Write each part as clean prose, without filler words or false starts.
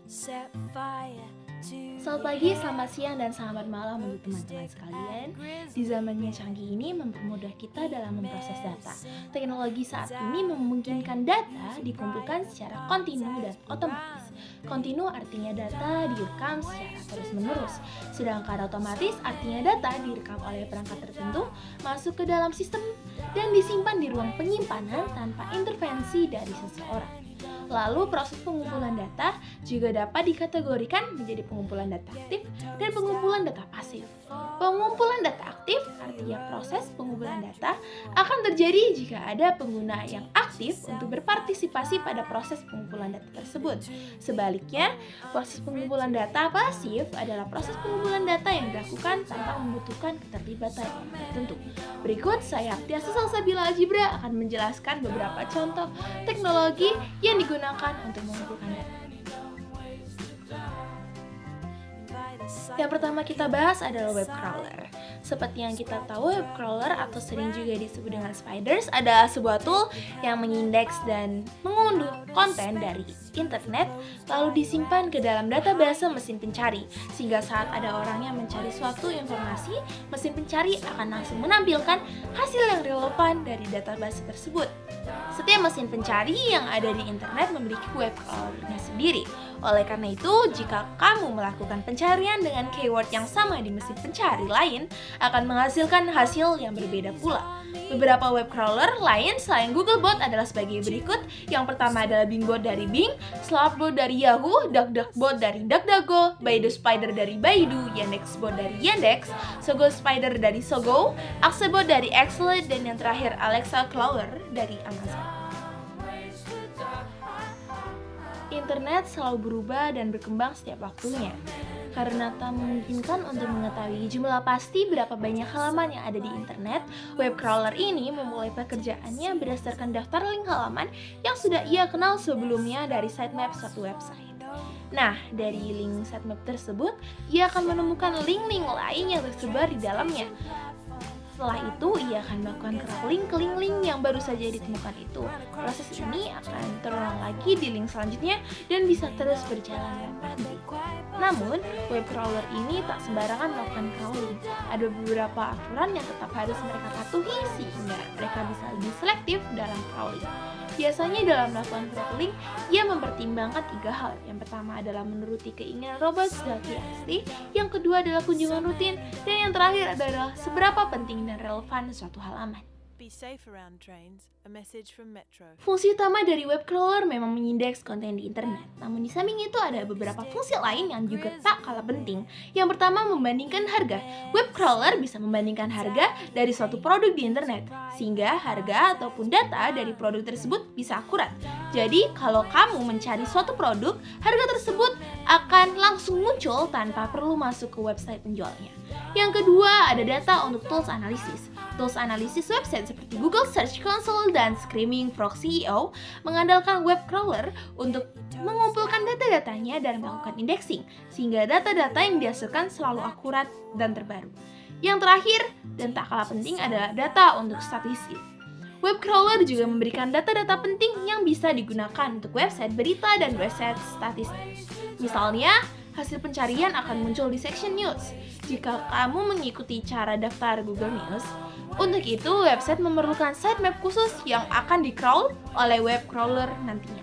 set fire to Selamat pagi, selamat siang, dan selamat malam untuk teman-teman sekalian. Di zaman yang canggih ini mempermudah kita dalam memproses data. Teknologi saat ini memungkinkan data dikumpulkan secara kontinu dan otomatis. Kontinu artinya data direkam secara terus-menerus, sedangkan otomatis artinya data direkam oleh perangkat tertentu, masuk ke dalam sistem, dan disimpan di ruang penyimpanan tanpa intervensi dari seseorang. Lalu proses pengumpulan data juga dapat dikategorikan menjadi pengumpulan data aktif dan pengumpulan data pasif. Pengumpulan data aktif artinya proses pengumpulan data akan terjadi jika ada pengguna yang aktif untuk berpartisipasi pada proses pengumpulan data tersebut. Sebaliknya, proses pengumpulan data pasif adalah proses pengumpulan data yang dilakukan tanpa membutuhkan keterlibatan orang tertentu. Berikut saya Tiasa Salsabila Aljibra akan menjelaskan beberapa contoh teknologi yang digunakan untuk mengumpulkan data. Yang pertama kita bahas adalah web crawler. Seperti yang kita tahu, web crawler atau sering juga disebut dengan spiders adalah sebuah tool yang mengindeks dan mengunduh konten dari internet lalu disimpan ke dalam database mesin pencari, sehingga saat ada orang yang mencari suatu informasi, mesin pencari akan langsung menampilkan hasil yang relevan dari database tersebut. Setiap mesin pencari yang ada di internet memiliki web crawlernya sendiri. Oleh karena itu, jika kamu melakukan pencarian dengan keyword yang sama di mesin pencari lain, akan menghasilkan hasil yang berbeda pula. Beberapa web crawler lain selain Googlebot adalah sebagai berikut. Yang pertama adalah Bingbot dari Bing, Slothbot dari Yahoo, DuckDuckBot dari DuckDuckGo, Baidu Spider dari Baidu, YandexBot dari Yandex, Sogo Spider dari Sogo, Axebot dari Axelet, dan yang terakhir Alexa Crawler dari Amazon. Internet selalu berubah dan berkembang setiap waktunya. Karena tak memungkinkan untuk mengetahui jumlah pasti berapa banyak halaman yang ada di internet, web crawler ini memulai pekerjaannya berdasarkan daftar link halaman yang sudah ia kenal sebelumnya dari sitemap suatu website. Nah, dari link sitemap tersebut, ia akan menemukan link-link lain yang tersebar di dalamnya. Setelah itu, ia akan melakukan crawling ke link-link yang baru saja ditemukan itu. Proses ini akan terulang lagi di link selanjutnya dan bisa terus berjalan tanpa henti. Namun, web crawler ini tak sembarangan melakukan crawling. Ada beberapa aturan yang tetap harus mereka patuhi sehingga mereka bisa lebih selektif dalam crawling. Biasanya dalam melakukan crawling, ia mempertimbangkan 3 hal. Yang pertama adalah menuruti keinginan robot sebagai asli, yang kedua adalah kunjungan rutin, dan yang terakhir adalah seberapa penting dan relevan suatu halaman. be safe around trains, a message from Metro. Fungsi utama dari web crawler memang mengindeks konten di internet. Namun di samping itu ada beberapa fungsi lain yang juga tak kalah penting. Yang pertama, membandingkan harga. Web crawler bisa membandingkan harga dari suatu produk di internet, sehingga harga ataupun data dari produk tersebut bisa akurat. Jadi, kalau kamu mencari suatu produk, harga tersebut akan langsung muncul tanpa perlu masuk ke website penjualnya. Yang kedua, ada data untuk tools analisis. Tools analisis website seperti Google Search Console dan Screaming Frog CEO mengandalkan web crawler untuk mengumpulkan data-datanya dan melakukan indexing, sehingga data-data yang dihasilkan selalu akurat dan terbaru. Yang terakhir, dan tak kalah penting adalah data untuk statistik. Web crawler juga memberikan data-data penting yang bisa digunakan untuk website berita dan website statistik. Misalnya, hasil pencarian akan muncul di section news. Jika kamu mengikuti cara daftar Google News, untuk itu website memerlukan sitemap khusus yang akan di-crawl oleh web crawler nantinya.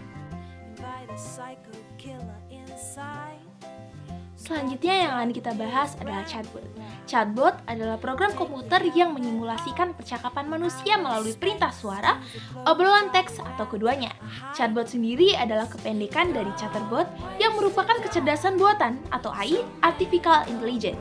Invite a psycho killer inside. Selanjutnya yang akan kita bahas adalah chatbot. Chatbot adalah program komputer yang menyimulasikan percakapan manusia melalui perintah suara, obrolan teks, atau keduanya. Chatbot sendiri adalah kependekan dari chatterbot yang merupakan kecerdasan buatan atau AI, Artificial Intelligence.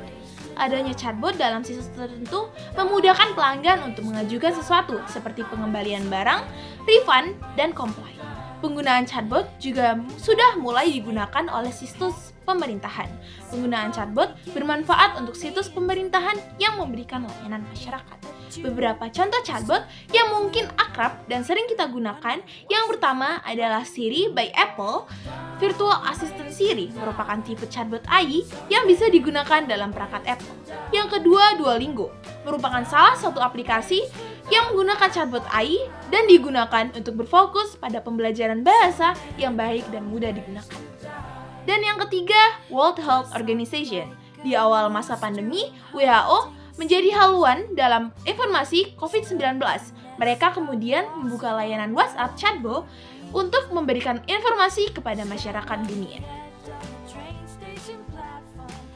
Adanya chatbot dalam situs tertentu memudahkan pelanggan untuk mengajukan sesuatu seperti pengembalian barang, refund, dan comply. Penggunaan chatbot juga sudah mulai digunakan oleh situs pemerintahan. Penggunaan chatbot bermanfaat untuk situs pemerintahan yang memberikan layanan masyarakat. Beberapa contoh chatbot yang mungkin akrab dan sering kita gunakan, yang pertama adalah Siri by Apple. Virtual Assistant Siri merupakan tipe chatbot AI yang bisa digunakan dalam perangkat Apple. Yang kedua, Duolingo merupakan salah satu aplikasi yang menggunakan chatbot AI dan digunakan untuk berfokus pada pembelajaran bahasa yang baik dan mudah digunakan. Dan yang ketiga, World Health Organization. Di awal masa pandemi, WHO menjadi haluan dalam informasi COVID-19. Mereka kemudian membuka layanan WhatsApp chatbot untuk memberikan informasi kepada masyarakat dunia.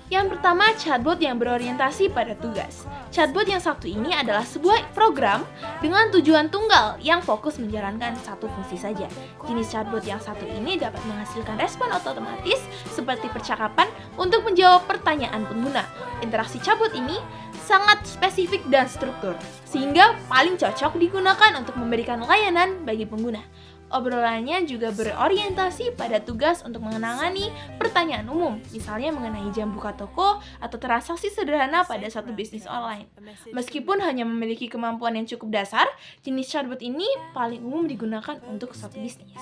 Yang pertama, chatbot yang berorientasi pada tugas. Chatbot yang satu ini adalah sebuah program dengan tujuan tunggal yang fokus menjalankan satu fungsi saja. Jenis chatbot yang satu ini dapat menghasilkan respon otomatis seperti percakapan untuk menjawab pertanyaan pengguna. Interaksi chatbot ini sangat spesifik dan struktur, sehingga paling cocok digunakan untuk memberikan layanan bagi pengguna. Obrolannya juga berorientasi pada tugas untuk menangani pertanyaan umum, misalnya mengenai jam buka toko atau transaksi sederhana pada suatu bisnis online. Meskipun hanya memiliki kemampuan yang cukup dasar, jenis chatbot ini paling umum digunakan untuk suatu bisnis.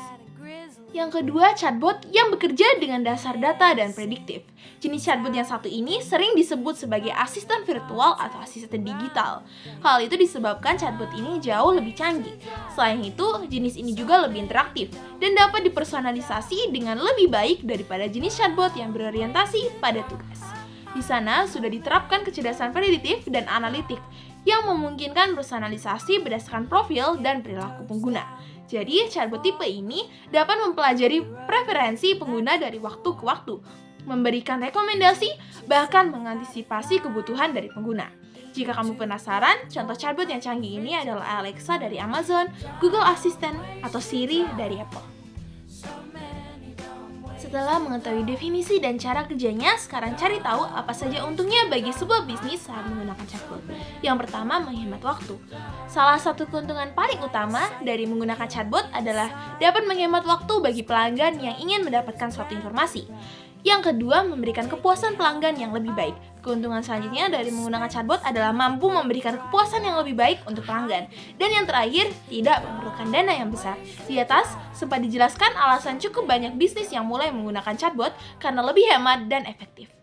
Yang kedua, chatbot yang bekerja dengan dasar data dan prediktif. Jenis chatbot yang satu ini sering disebut sebagai asisten virtual atau asisten digital. Hal itu disebabkan chatbot ini jauh lebih canggih. Selain itu, jenis ini juga lebih interaktif dan dapat dipersonalisasi dengan lebih baik daripada jenis chatbot yang berorientasi pada tugas. Di sana sudah diterapkan kecerdasan prediktif dan analitik yang memungkinkan personalisasi berdasarkan profil dan perilaku pengguna. Jadi, chatbot tipe ini dapat mempelajari preferensi pengguna dari waktu ke waktu, memberikan rekomendasi, bahkan mengantisipasi kebutuhan dari pengguna. Jika kamu penasaran, contoh chatbot yang canggih ini adalah Alexa dari Amazon, Google Assistant, atau Siri dari Apple. Setelah mengetahui definisi dan cara kerjanya, sekarang cari tahu apa saja untungnya bagi sebuah bisnis saat menggunakan chatbot. Yang pertama, menghemat waktu. Salah satu keuntungan paling utama dari menggunakan chatbot adalah dapat menghemat waktu bagi pelanggan yang ingin mendapatkan suatu informasi. Yang kedua, memberikan kepuasan pelanggan yang lebih baik. Keuntungan selanjutnya dari menggunakan chatbot adalah mampu memberikan kepuasan yang lebih baik untuk pelanggan. Dan yang terakhir, tidak memerlukan dana yang besar. Di atas, sempat dijelaskan alasan cukup banyak bisnis yang mulai menggunakan chatbot karena lebih hemat dan efektif.